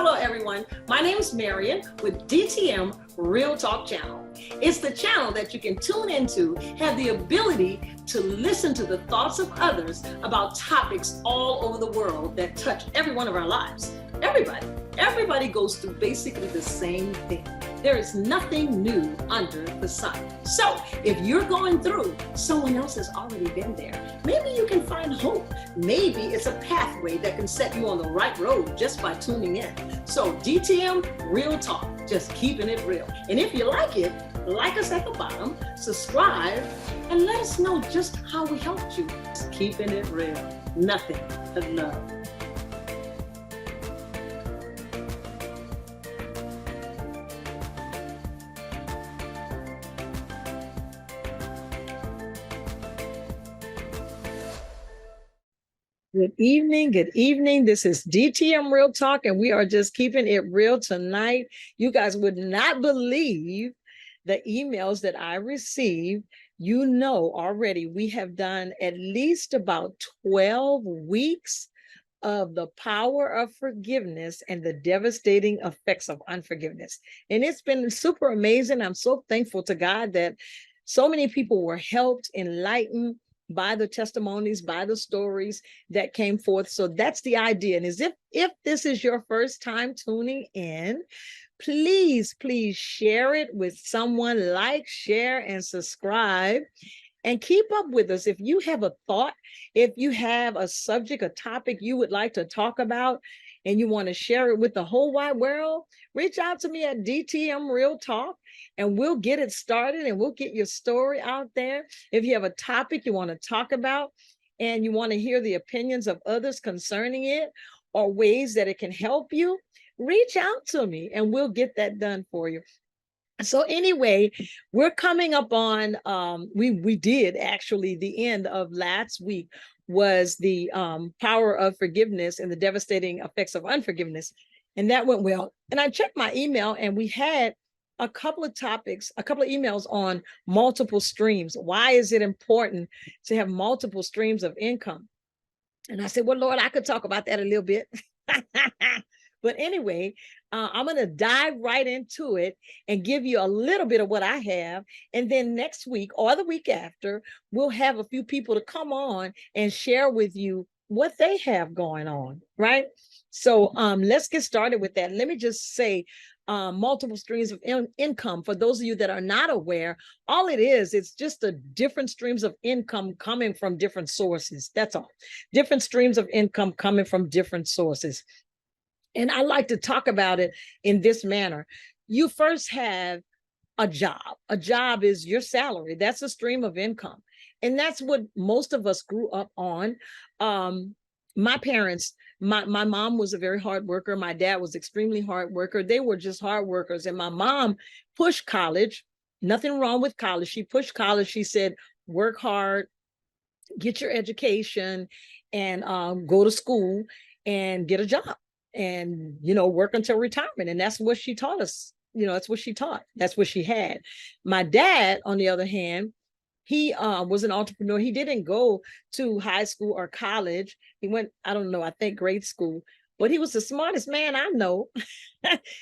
Hello everyone, my name is Marian with DTM Real Talk Channel. It's the channel that you can tune into, have the ability to listen to the thoughts of others about topics all over the world that touch every one of our lives. Everybody goes through basically the same thing. There is nothing new under the sun. So if you're going through, someone else has already been there. Maybe you can find hope. Maybe it's a pathway that can set you on the right road just by tuning in. So DTM Real Talk, just keeping it real. And if you like it, like us at the bottom, subscribe, and let us know just how we helped you. Just keeping it real. Nothing but love. Good evening. This is DTM Real Talk, and we are just keeping it real tonight. You guys would not believe the emails that I received. You know already we have done at least about 12 weeks of the power of forgiveness and the devastating effects of unforgiveness. And it's been super amazing. I'm so thankful to God that so many people were helped, enlightened, by the testimonies, by the stories that came forth. So that's the idea. And if this is your first time tuning in, please share it with someone, like, share, and subscribe, and keep up with us. If you have a thought, if you have a subject, a topic you would like to talk about, and you want to share it with the whole wide world, reach out to me at DTM Real Talk, and we'll get it started and we'll get your story out there. If you have a topic you want to talk about and you want to hear the opinions of others concerning it or ways that it can help you, reach out to me and we'll get that done for you. So anyway, we're coming up on, we did actually, the end of last week was the power of forgiveness and the devastating effects of unforgiveness. And that went well. And I checked my email and we had a couple of topics, a couple of emails on multiple streams. Why is it important to have multiple streams of income? And I said, well, Lord, I could talk about that a little bit. But anyway, I'm going to dive right into it and give you a little bit of what I have. And then next week or the week after, we'll have a few people to come on and share with you what they have going on, right? So let's get started with that. Let me just say, multiple streams of income. For those of you that are not aware, all it is, it's just a different streams of income coming from different sources. That's all. Different streams of income coming from different sources. And I like to talk about it in this manner. You first have a job. A job is your salary. That's a stream of income. And that's what most of us grew up on. My parents, my mom was a very hard worker. My dad was extremely hard worker. They were just hard workers. And my mom pushed college. Nothing wrong with college. She pushed college. She said, work hard, get your education, and go to school and get a job. And, work until retirement. And that's what she taught us. That's what she taught. That's what she had. My dad, on the other hand, he was an entrepreneur. He didn't go to high school or college. He went, I don't know, I think grade school, but he was the smartest man I know.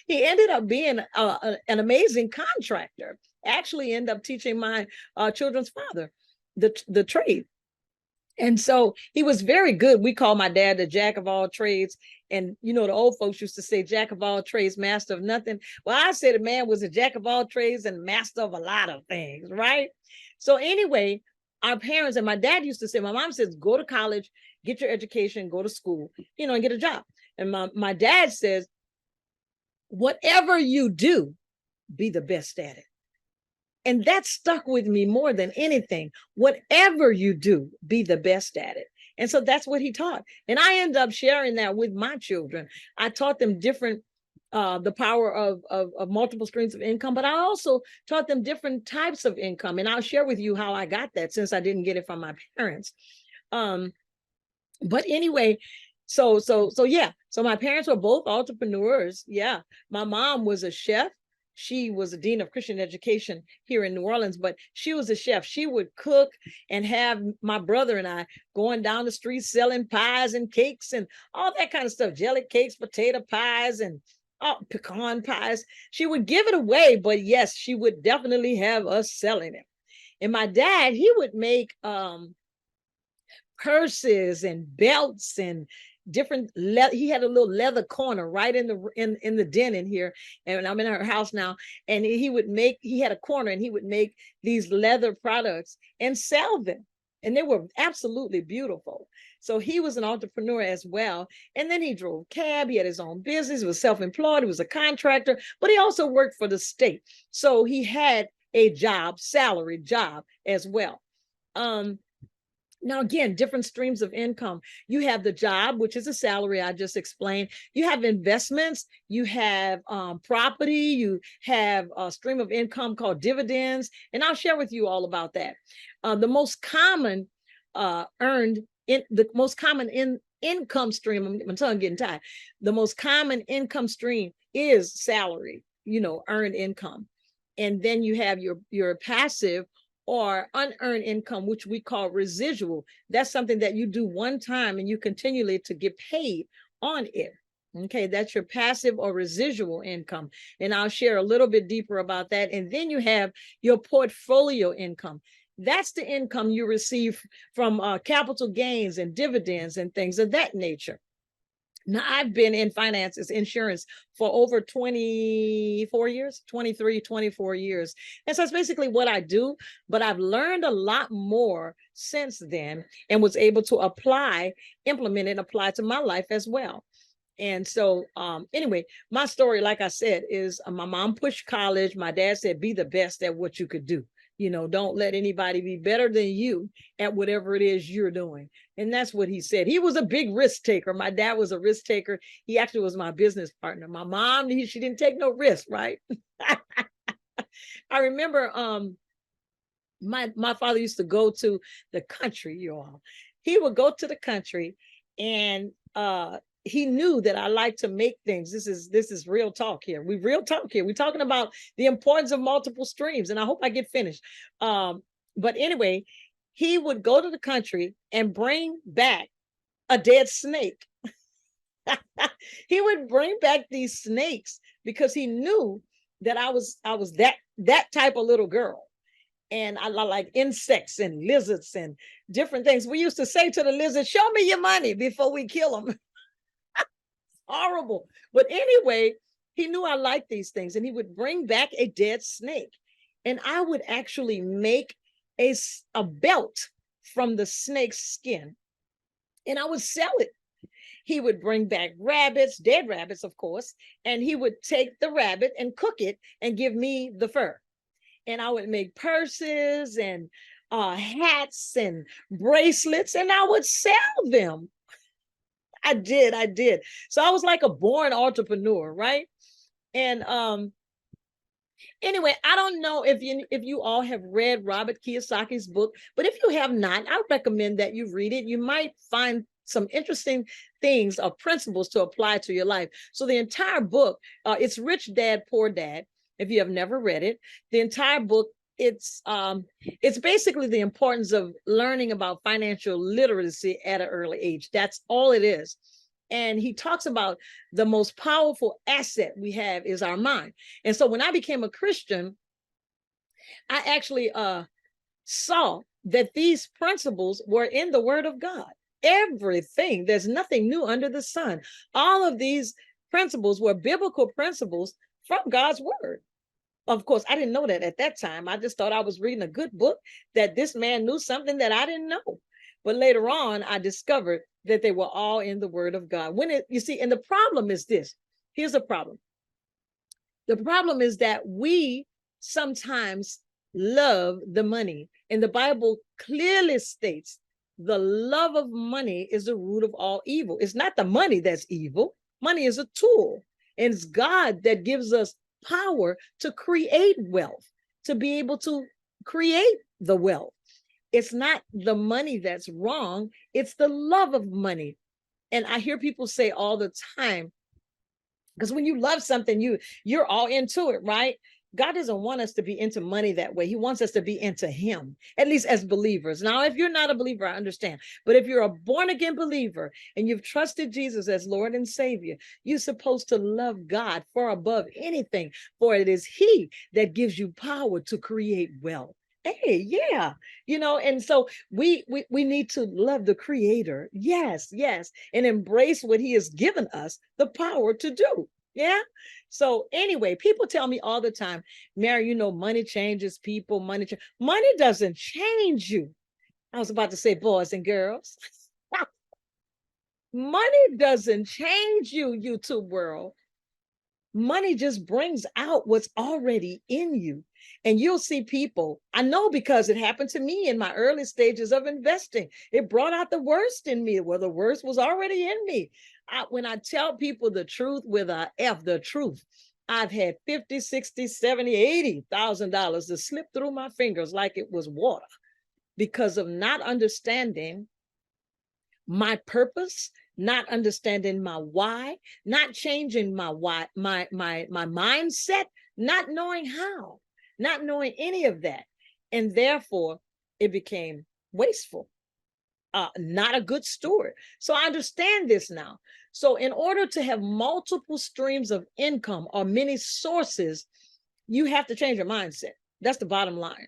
He ended up being an amazing contractor, actually ended up teaching my children's father the trade. And so he was very good. We call my dad the jack of all trades. And, the old folks used to say jack of all trades, master of nothing. Well, I say the man was a jack of all trades and master of a lot of things, right? So anyway, our parents, and my dad used to say, my mom says, go to college, get your education, go to school, and get a job. And my dad says, whatever you do, be the best at it. And that stuck with me more than anything. Whatever you do, be the best at it. And so that's what he taught. And I ended up sharing that with my children. I taught them different, the power of multiple streams of income, but I also taught them different types of income. And I'll share with you how I got that, since I didn't get it from my parents. But anyway, so yeah. So my parents were both entrepreneurs. Yeah. My mom was a chef. She was a dean of Christian education here in New Orleans, but she was a chef. She would cook and have my brother and I going down the street selling pies and cakes and all that kind of stuff, jelly cakes, potato pies, and pecan pies. She would give it away, but yes, she would definitely have us selling it. And my dad, he would make purses and belts and different he had a little leather corner right in the den in here, and I'm in her house now, and he had a corner and he would make these leather products and sell them, and they were absolutely beautiful. So he was an entrepreneur as well, and then he drove cab, he had his own business, he was self-employed, he was a contractor, but he also worked for the state, so he had a job, salary job as well. Now, again, different streams of income. You have the job, which is a salary I just explained. You have investments. You have property. You have a stream of income called dividends. And I'll share with you all about that. The most common income stream, my tongue getting tired. The most common income stream is salary, earned income. And then you have your passive or unearned income, which we call residual. That's something that you do one time and you continually to get paid on it. Okay, that's your passive or residual income. And I'll share a little bit deeper about that. And then you have your portfolio income. That's the income you receive from capital gains and dividends and things of that nature. Now, I've been in finances, insurance for over 24 years, 23, 24 years. And so it's basically what I do, but I've learned a lot more since then and was able to implement and apply to my life as well. And so anyway, my story, like I said, is my mom pushed college. My dad said, be the best at what you could do. Don't let anybody be better than you at whatever it is you're doing. And that's what he said. He was a big risk taker. My dad was a risk taker. He actually was my business partner. My mom, she didn't take no risk, right? I remember my father used to go to the country, you all. He would go to the country, and he knew that I like to make things. This is real talk here. We're talking about the importance of multiple streams, and I hope I get finished. But anyway, he would go to the country and bring back a dead snake. He would bring back these snakes because he knew that I was that type of little girl. And I like insects and lizards and different things. We used to say to the lizard, show me your money before we kill them. Horrible. But anyway, he knew I liked these things, and he would bring back a dead snake. And I would actually make a belt from the snake's skin, and I would sell it. He would bring back rabbits, dead rabbits, of course, and he would take the rabbit and cook it and give me the fur. And I would make purses and hats and bracelets, and I would sell them. I did. So I was like a born entrepreneur, right? And anyway, I don't know if you all have read Robert Kiyosaki's book, but if you have not, I recommend that you read it. You might find some interesting things or principles to apply to your life. So the entire book, it's Rich Dad, Poor Dad. If you have never read it, the entire book, it's basically the importance of learning about financial literacy at an early age. That's all it is. And he talks about the most powerful asset we have is our mind. And so when I became a Christian, I actually saw that these principles were in the Word of God. Everything, there's nothing new under the sun. All of these principles were biblical principles from God's Word. Of course, I didn't know that at that time. I just thought I was reading a good book, that this man knew something that I didn't know. But later on, I discovered that they were all in the Word of God. You see, and the problem is this. Here's the problem. The problem is that we sometimes love the money. And the Bible clearly states the love of money is the root of all evil. It's not the money that's evil. Money is a tool. And it's God that gives us power to create wealth, to be able to create the wealth. It's not the money that's wrong. It's the love of money. And I hear people say all the time, Because when you love something, you're all into it, right? God doesn't want us to be into money that way. He wants us to be into him, at least as believers. Now, if you're not a believer, I understand. But if you're a born again believer and you've trusted Jesus as Lord and Savior, you're supposed to love God far above anything, for it is he that gives you power to create wealth. Hey, yeah, and so we need to love the creator. Yes, yes, and embrace what he has given us the power to do. Yeah. So anyway, people tell me all the time, Mary, money changes people, money doesn't change you. I was about to say boys and girls. Money doesn't change you, YouTube world. Money just brings out what's already in you. And you'll see people, I know because it happened to me in my early stages of investing. It brought out the worst in me. Well, the worst was already in me. When I tell people the truth with a F, the truth, I've had 50, 60, 70, $80,000 to slip through my fingers like it was water because of not understanding my purpose, not understanding my why, not changing my why, my mindset, not knowing how, not knowing any of that. And therefore it became wasteful, not a good steward. So I understand this now. So in order to have multiple streams of income or many sources, you have to change your mindset. That's the bottom line.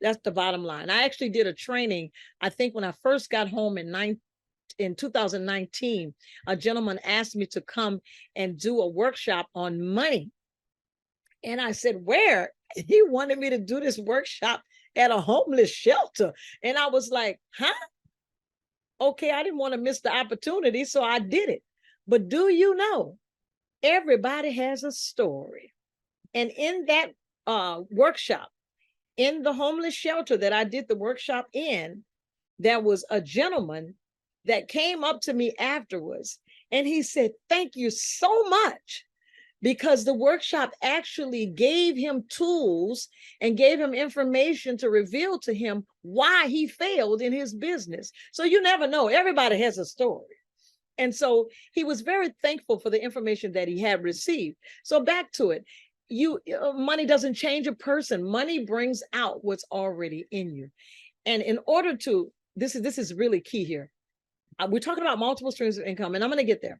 That's the bottom line. I actually did a training, I think when I first got home in 2019, a gentleman asked me to come and do a workshop on money. And I said, where? He wanted me to do this workshop at a homeless shelter. And I was like, huh? Okay, I didn't want to miss the opportunity, so I did it. But do you know, everybody has a story. And in that workshop, in the homeless shelter that I did the workshop in, there was a gentleman that came up to me afterwards and he said, thank you so much, because the workshop actually gave him tools and gave him information to reveal to him why he failed in his business. So you never know, everybody has a story. And so he was very thankful for the information that he had received. So back to it, money doesn't change a person. Money brings out what's already in you. And in order to, this is really key here. We're talking about multiple streams of income, and I'm going to get there.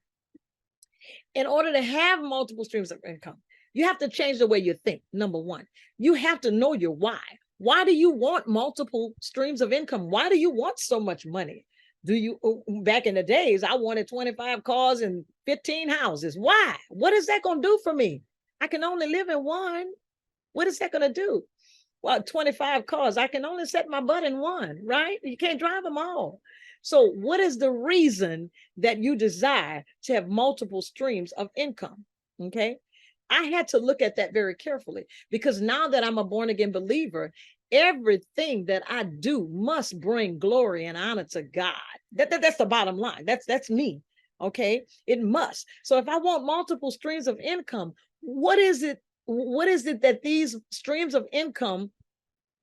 In order to have multiple streams of income, you have to change the way you think. Number one, you have to know your why. Why do you want multiple streams of income? Why do you want so much money? Back in the days, I wanted 25 cars and 15 houses. Why? What is that going to do for me? I can only live in one. What is that going to do? Well, 25 cars, I can only set my butt in one, right? You can't drive them all. So what is the reason that you desire to have multiple streams of income? Okay. I had to look at that very carefully, because now that I'm a born again believer, everything that I do must bring glory and honor to God. That's the bottom line. That's me. Okay. It must. So if I want multiple streams of income, what is it that these streams of income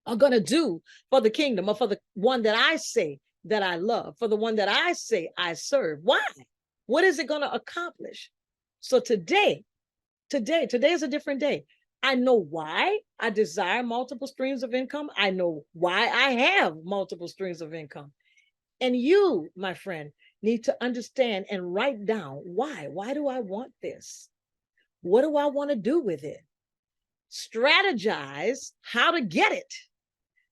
are going to do for the kingdom, or for the one that I say that I love, for the one that I say I serve? Why? What is it going to accomplish? So today is a different day. I know why I desire multiple streams of income. I know why I have multiple streams of income. And you, my friend, need to understand and write down why. Why do I want this? What do I want to do with it? Strategize how to get it.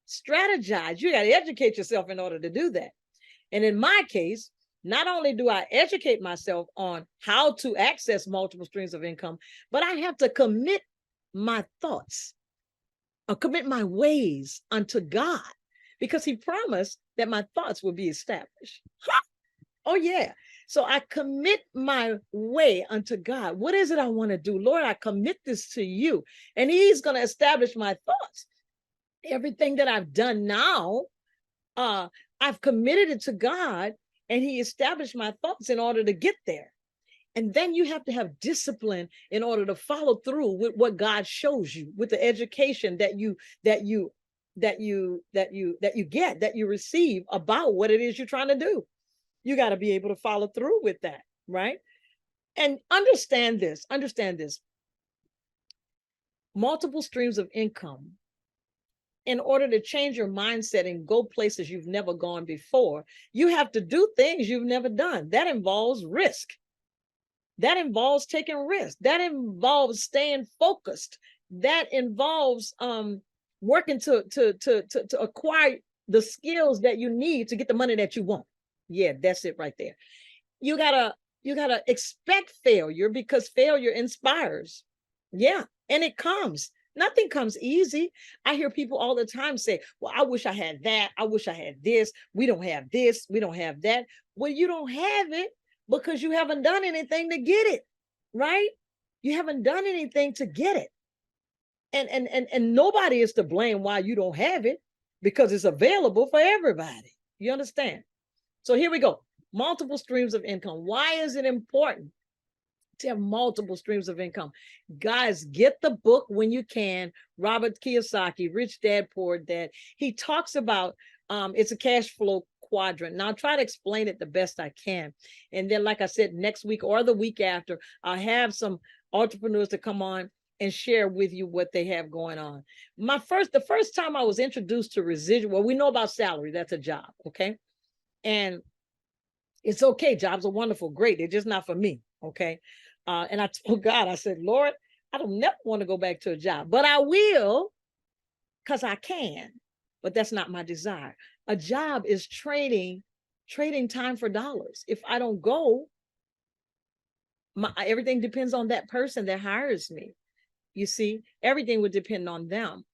Strategize. You got to educate yourself in order to do that. And in my case, not only do I educate myself on how to access multiple streams of income, but I have to commit my thoughts, or commit my ways unto God, because he promised that my thoughts will be established. Oh, yeah. So I commit my way unto God. What is it I want to do? Lord, I commit this to you, and he's going to establish my thoughts. Everything that I've done now, I've committed it to God, and he established my thoughts in order to get there. And then you have to have discipline in order to follow through with what God shows you, with the education that you receive about what it is you're trying to do. You got to be able to follow through with that, right? And understand this, multiple streams of income. In order to change your mindset and go places you've never gone before, you have to do things you've never done. That involves risk. That involves taking risks. That involves staying focused. That involves working to acquire the skills that you need to get the money that you want. Yeah, that's it right there. You gotta expect failure, because failure inspires. Yeah, and it comes. Nothing comes easy. I hear people all the time say, well, I wish I had that. I wish I had this. We don't have this. We don't have that. Well, you don't have it because you haven't done anything to get it, right? You haven't done anything to get it. And nobody is to blame why you don't have it, because it's available for everybody. You understand? So here we go. Multiple streams of income. Why is it important to have multiple streams of income? Guys, get the book when you can. Robert Kiyosaki, Rich Dad, Poor Dad. He talks about it's a cash flow quadrant. Now I'll try to explain it the best I can. And then, like I said, next week or the week after, I'll have some entrepreneurs to come on and share with you what they have going on. The first time I was introduced to residual, well, we know about salary, that's a job, okay? And it's okay, jobs are wonderful, great, they're just not for me, okay? And I told God, I said, Lord, I don't never want to go back to a job, but I will, because I can, but that's not my desire. A job is trading time for dollars. If I don't go, everything depends on that person that hires me. You see, everything would depend on them.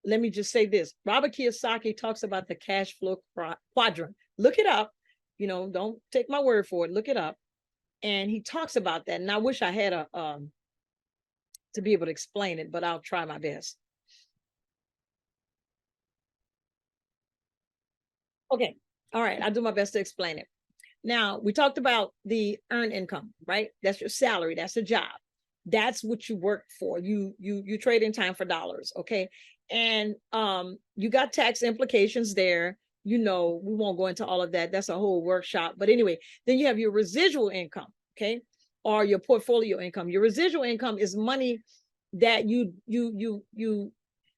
Let me just say this. Robert Kiyosaki talks about the cash flow quadrant. Look it up. You know, don't take my word for it. Look it up. And he talks about that. And I wish I had to be able to explain it, but I'll try my best. Okay. All right. I'll do my best to explain it. Now, we talked about the earned income, right? That's your salary. That's a job. That's what you work for. You trade in time for dollars, okay? And you got tax implications there. You know, we won't go into all of that. That's a whole workshop. But anyway, then you have your residual income, okay? Or your portfolio income. Your residual income is money that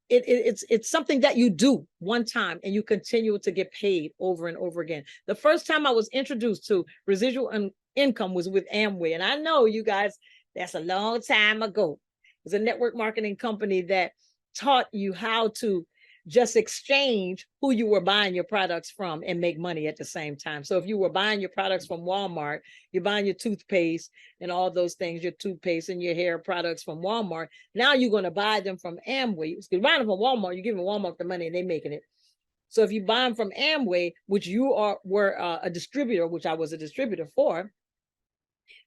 it's something that you do one time and you continue to get paid over and over again. The first time I was introduced to residual income was with Amway. And I know you guys, that's a long time ago. It's a network marketing company that taught you how to just exchange who you were buying your products from and make money at the same time. So if you were buying your products from Walmart, you're buying your toothpaste and all those things, your toothpaste and your hair products from Walmart. Now you're going to buy them from Amway. Because buying them from Walmart, you're giving Walmart the money and they're making it. So if you buy them from Amway, which were a distributor, which I was a distributor for,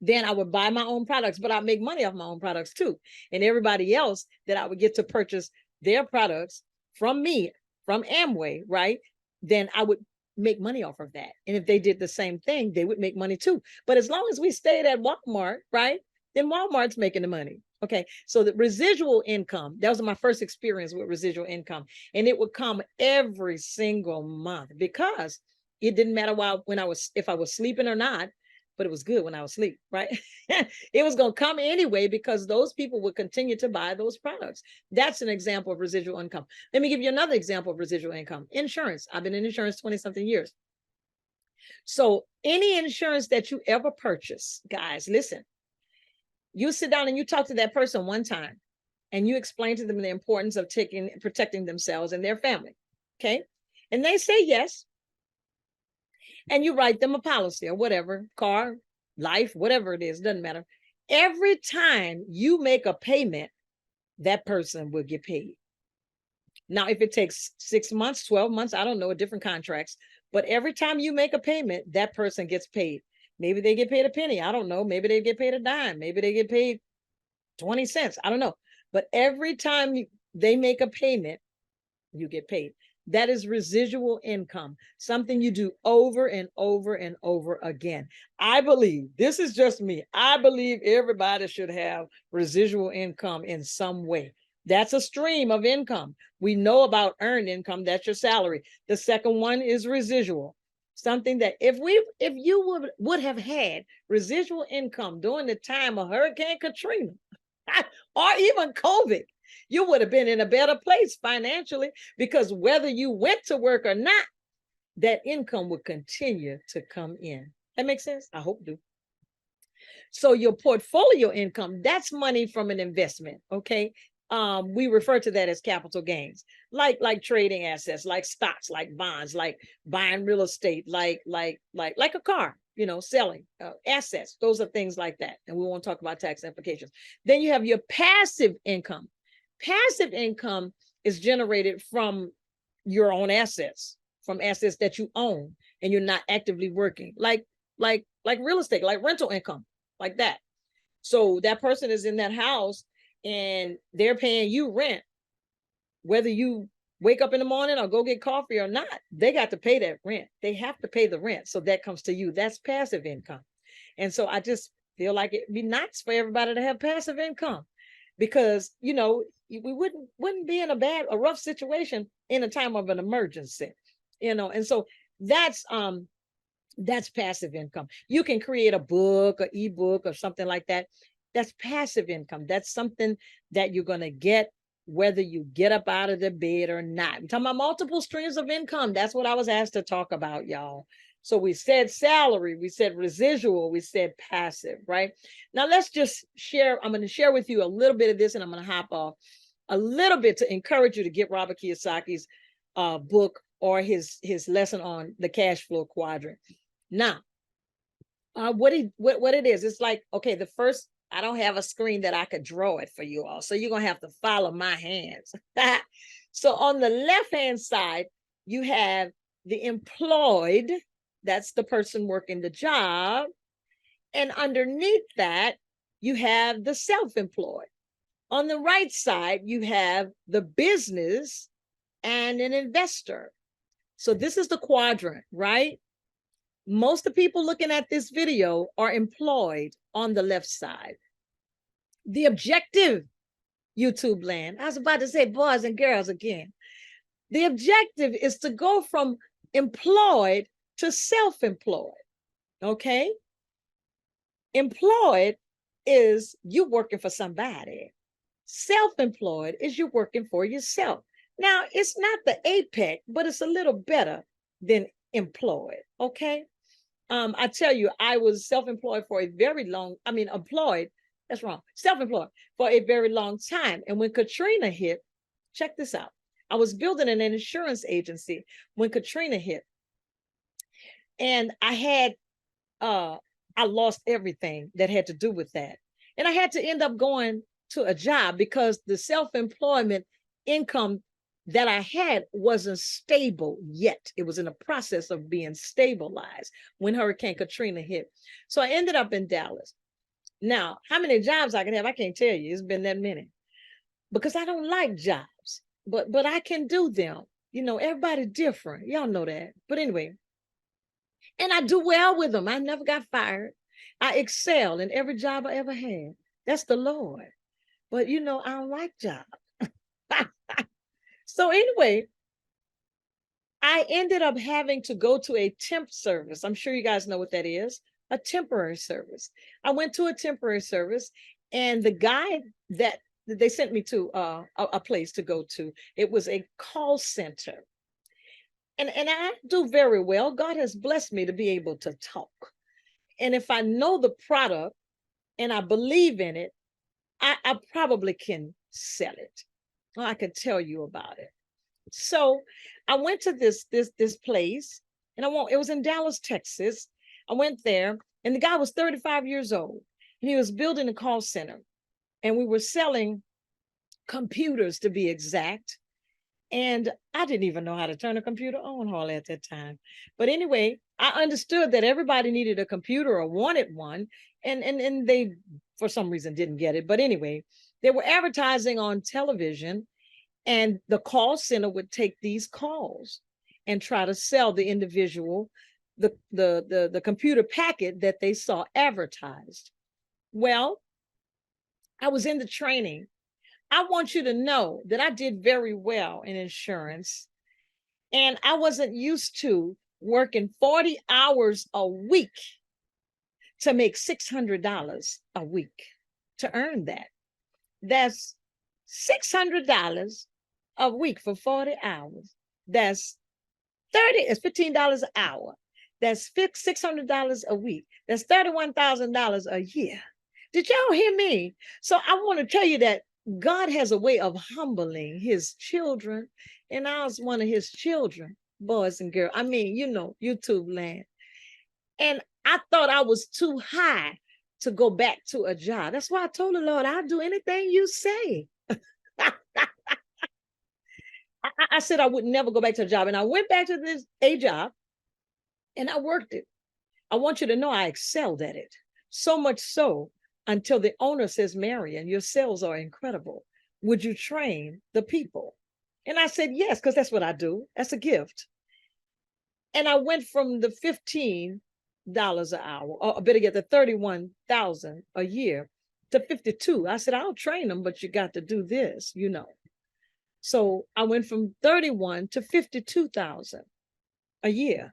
then I would buy my own products, but I'd make money off my own products too. And everybody else that I would get to purchase their products from me, from Amway, right? Then I would make money off of that. And if they did the same thing, they would make money too. But as long as we stayed at Walmart, right? Then Walmart's making the money. Okay. So the residual income, that was my first experience with residual income. And it would come every single month because it didn't matter if I was sleeping or not, but it was good when I was asleep, right? It was going to come anyway because those people would continue to buy those products. That's an example of residual income. Let me give you another example of residual income. Insurance. I've been in insurance 20-something years. So any insurance that you ever purchase, guys, listen, you sit down and you talk to that person one time and you explain to them the importance of protecting themselves and their family, okay? And they say yes. And you write them a policy or whatever, car, life, whatever it is, doesn't matter. Every time you make a payment, that person will get paid. Now, if it takes 6 months, 12 months, I don't know, different contracts, but every time you make a payment, that person gets paid. Maybe they get paid a penny. I don't know. Maybe they get paid a dime. Maybe they get paid 20 cents. I don't know. But every time they make a payment, you get paid. That is residual income, something you do over and over and over again. I believe, this is just me, I believe everybody should have residual income in some way. That's a stream of income. We know about earned income, that's your salary. The second one is residual. Something that if you would have had residual income during the time of Hurricane Katrina or even COVID, you would have been in a better place financially, because whether you went to work or not, that income would continue to come in. That makes sense? I hope do. So your portfolio income, that's money from an investment, okay? We refer to that as capital gains, like trading assets, like stocks, like bonds, like buying real estate, like a car, selling assets. Those are things like that. And we won't talk about tax implications. Then you have your passive income. Passive income is generated from your own assets, from assets that you own and you're not actively working, like real estate, like rental income, like that. So that person is in that house and they're paying you rent, whether you wake up in the morning or go get coffee or not, they got to pay that rent. They have to pay the rent. So that comes to you. That's passive income. And so I just feel like it'd be nice for everybody to have passive income, because, we wouldn't be in a rough situation in a time of an emergency, and so that's passive income. You can create a book or ebook or something like that. That's passive income. That's something that you're going to get whether you get up out of the bed or not. I'm talking about multiple streams of income. That's what I was asked to talk about, y'all. So we said salary, we said residual, we said passive, right? Now let's just share. I'm going to share with you a little bit of this, and I'm going to hop off a little bit to encourage you to get Robert Kiyosaki's book or his lesson on the cash flow quadrant. Now, what it is, it's like, okay, the first, I don't have a screen that I could draw it for you all, so you're going to have to follow my hands. So on the left-hand side, you have the employed, that's the person working the job. And underneath that, you have the self-employed. On the right side, you have the business and an investor. So this is the quadrant, right? Most of the people looking at this video are employed on the left side. The objective, YouTube land, I was about to say boys and girls again. The objective is to go from employed to self-employed, okay? Employed is you working for somebody. Self-employed is you working for yourself. Now, it's not the apex, but it's a little better than employed, okay? I tell you, I was self-employed for a very long, employed, that's wrong, self-employed for a very long time. And when Katrina hit, check this out. I was building an insurance agency when Katrina hit. And I lost everything that had to do with that. And I had to end up going to a job because the self-employment income that I had wasn't stable yet. It was in the process of being stabilized when Hurricane Katrina hit. So I ended up in Dallas. Now, how many jobs I can have, I can't tell you. It's been that many. Because I don't like jobs, but I can do them. Everybody different. Y'all know that. But anyway, and I do well with them. I never got fired. I excel in every job I ever had. That's the Lord. But I don't like jobs. So anyway, I ended up having to go to a temp service. I'm sure you guys know what that is, a temporary service. I went to a temporary service, and the guy that they sent me to a place to go to, it was a call center. And I do very well. God has blessed me to be able to talk. And if I know the product and I believe in it, I probably can sell it. Or I could tell you about it. So I went to this place, and it was in Dallas, Texas. I went there, and the guy was 35 years old, and he was building a call center, and we were selling computers, to be exact. And I didn't even know how to turn a computer on hardly at that time. But anyway, I understood that everybody needed a computer or wanted one, and they, for some reason, didn't get it. But anyway, they were advertising on television, and the call center would take these calls and try to sell the individual the computer packet that they saw advertised. Well, I was in the training. I want you to know that I did very well in insurance, and I wasn't used to working 40 hours a week to make $600 a week to earn that. That's $600 a week for 40 hours. That's it's $15 an hour. That's $600 a week. That's $31,000 a year. Did y'all hear me? So I want to tell you that God has a way of humbling his children. And I was one of his children, boys and girls. I mean, you know, YouTube land. And I thought I was too high to go back to a job. That's why I told the Lord, I'll do anything you say. I said I would never go back to a job. And I went back to a job and I worked it. I want you to know I excelled at it. So much so until the owner says, Marian, your sales are incredible. Would you train the people? And I said, yes, because that's what I do. That's a gift. And I went from the $15 an hour, or better get the $31,000 a year to 52. I said, I'll train them, but you got to do this, you know. So I went from 31 to 52,000 a year.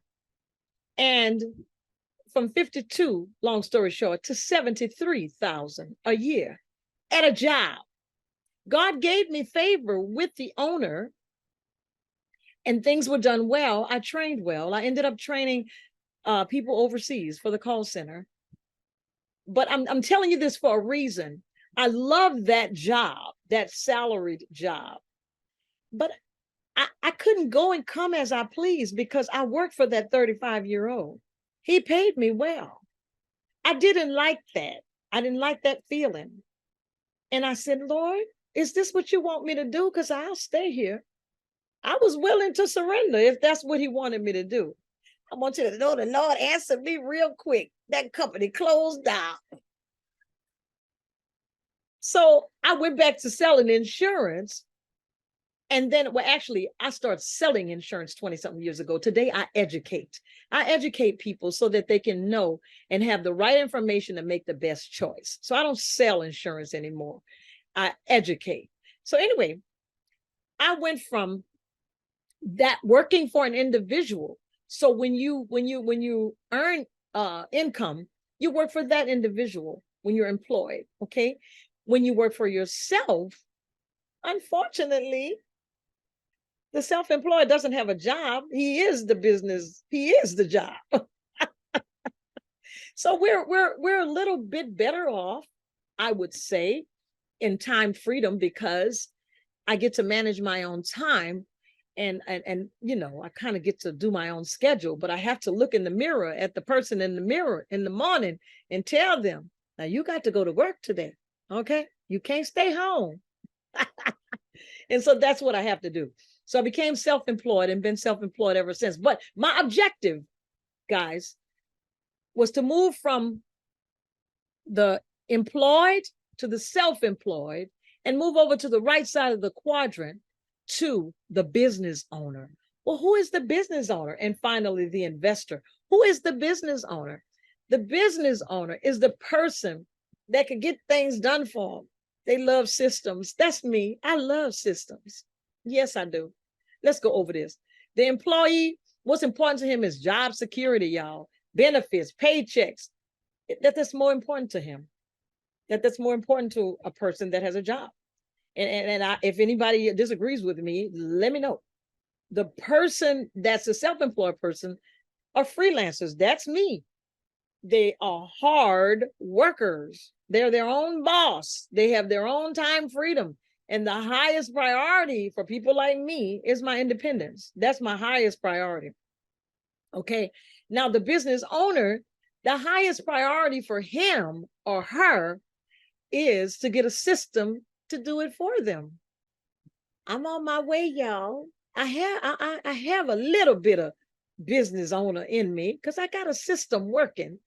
And from 52, long story short, to 73,000 a year at a job. God gave me favor with the owner and things were done well. I trained well. I ended up training people overseas for the call center. But I'm telling you this for a reason. I love that job, that salaried job. But I couldn't go and come as I pleased because I worked for that 35-year-old. He paid me well. I didn't like that. I didn't like that feeling. And I said, Lord, is this what you want me to do? Because I'll stay here. I was willing to surrender if that's what he wanted me to do. I want you to know the Lord answered me real quick. That company closed down. So I went back to selling insurance. And then, well, actually, I started selling insurance 20-something years ago. Today, I educate. I educate people so that they can know and have the right information to make the best choice. So I don't sell insurance anymore. I educate. So anyway, I went from that working for an individual. So when you earn income, you work for that individual when you're employed, okay? When you work for yourself, unfortunately, the self-employed doesn't have a job. He is the business. He is the job. So we're a little bit better off, I would say, in time freedom because I get to manage my own time and you know, I kind of get to do my own schedule, but I have to look in the mirror at the person in the mirror in the morning and tell them, now you got to go to work today. Okay. You can't stay home. And so that's what I have to do. So I became self-employed and been self-employed ever since. But my objective, guys, was to move from the employed to the self-employed and move over to the right side of the quadrant to the business owner. Well, who is the business owner? And finally, the investor. Who is the business owner? The business owner is the person that can get things done for them. They love systems. That's me. I love systems. Yes, I do. Let's go over this. The employee, what's important to him is job security, y'all, benefits, paychecks. That's more important to him. That's more important to a person that has a job. And if anybody disagrees with me, let me know. The person that's a self-employed person are freelancers. That's me. They are hard workers. They're their own boss. They have their own time freedom. And the highest priority for people like me is my independence. That's my highest priority. Okay. Now, the business owner, the highest priority for him or her is to get a system to do it for them. I'm on my way, y'all. I have a little bit of business owner in me because I got a system working.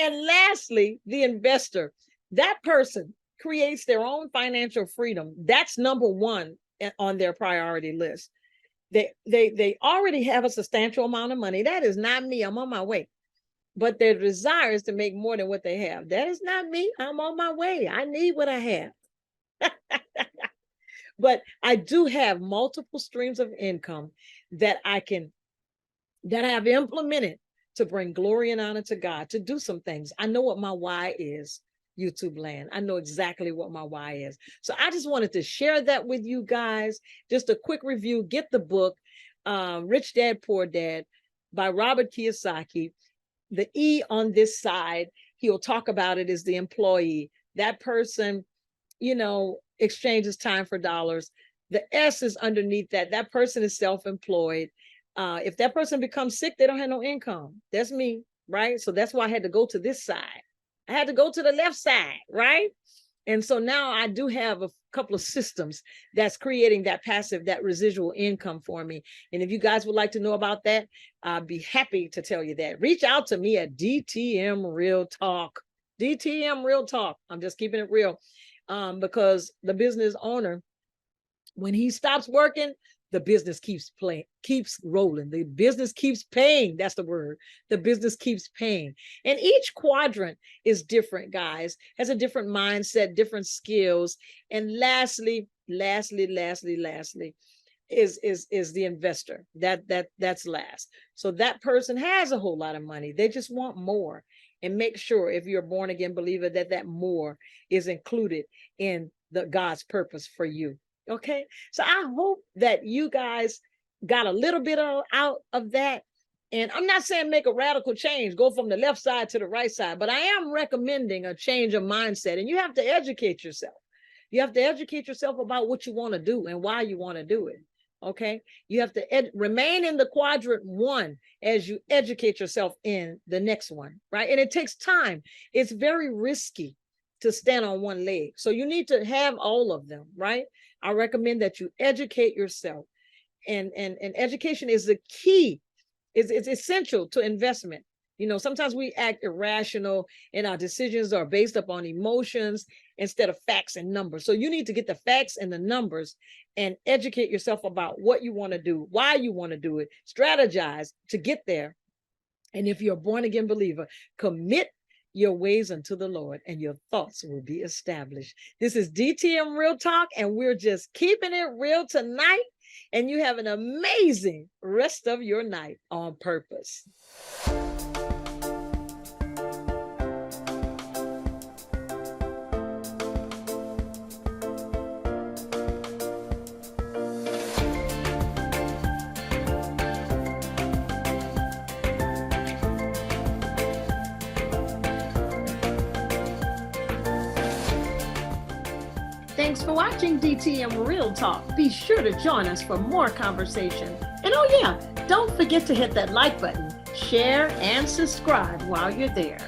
And lastly, the investor. That person creates their own financial freedom. That's number one on their priority list. They already have a substantial amount of money. That is not me. I'm on my way. But their desire is to make more than what they have. That is not me. I'm on my way. I need what I have. But I do have multiple streams of income that I can that I have implemented to bring glory and honor to God, to do some things. I know what my why is, YouTube land. I know exactly what my why is. So I just wanted to share that with you guys. Just a quick review. Get the book, Rich Dad, Poor Dad by Robert Kiyosaki. The E on this side, he'll talk about it, is the employee. That person, you know, exchanges time for dollars. The S is underneath that. That person is self-employed. If that person becomes sick, they don't have no income. That's me, right? So that's why I had to go to this side. I had to go to the left side, right? And so now I do have a couple of systems that's creating that passive, that residual income for me. And if you guys would like to know about that, I'd be happy to tell you that. Reach out to me at DTM Real Talk. DTM Real Talk. I'm just keeping it real, because the business owner, when he stops working, the business keeps rolling. The business keeps paying. That's the word. The business keeps paying. And each quadrant is different, guys, has a different mindset, different skills. And lastly, is the investor. That's last. So that person has a whole lot of money. They just want more. And make sure, if you're a born again believer, that more is included in God's purpose for you. Okay, so I hope that you guys got a little bit out of that. And I'm not saying make a radical change, go from the left side to the right side, but I am recommending a change of mindset. And you have to educate yourself. You have to educate yourself about what you want to do and why you want to do it. Okay, you have to remain in the quadrant 1 as you educate yourself in the next one, right? And it takes time. It's very risky to stand on one leg. So you need to have all of them, right? I recommend that you educate yourself. And education is the key. It's essential to investment. You know, sometimes we act irrational and our decisions are based upon emotions instead of facts and numbers. So you need to get the facts and the numbers and educate yourself about what you want to do, why you want to do it, strategize to get there. And if you're a born again believer, commit your ways unto the Lord, and your thoughts will be established. This is DTM Real Talk, and we're just keeping it real tonight. And you have an amazing rest of your night on purpose. Thanks for watching DTM Real Talk. Be sure to join us for more conversation. And oh yeah, don't forget to hit that like button, share, and subscribe while you're there.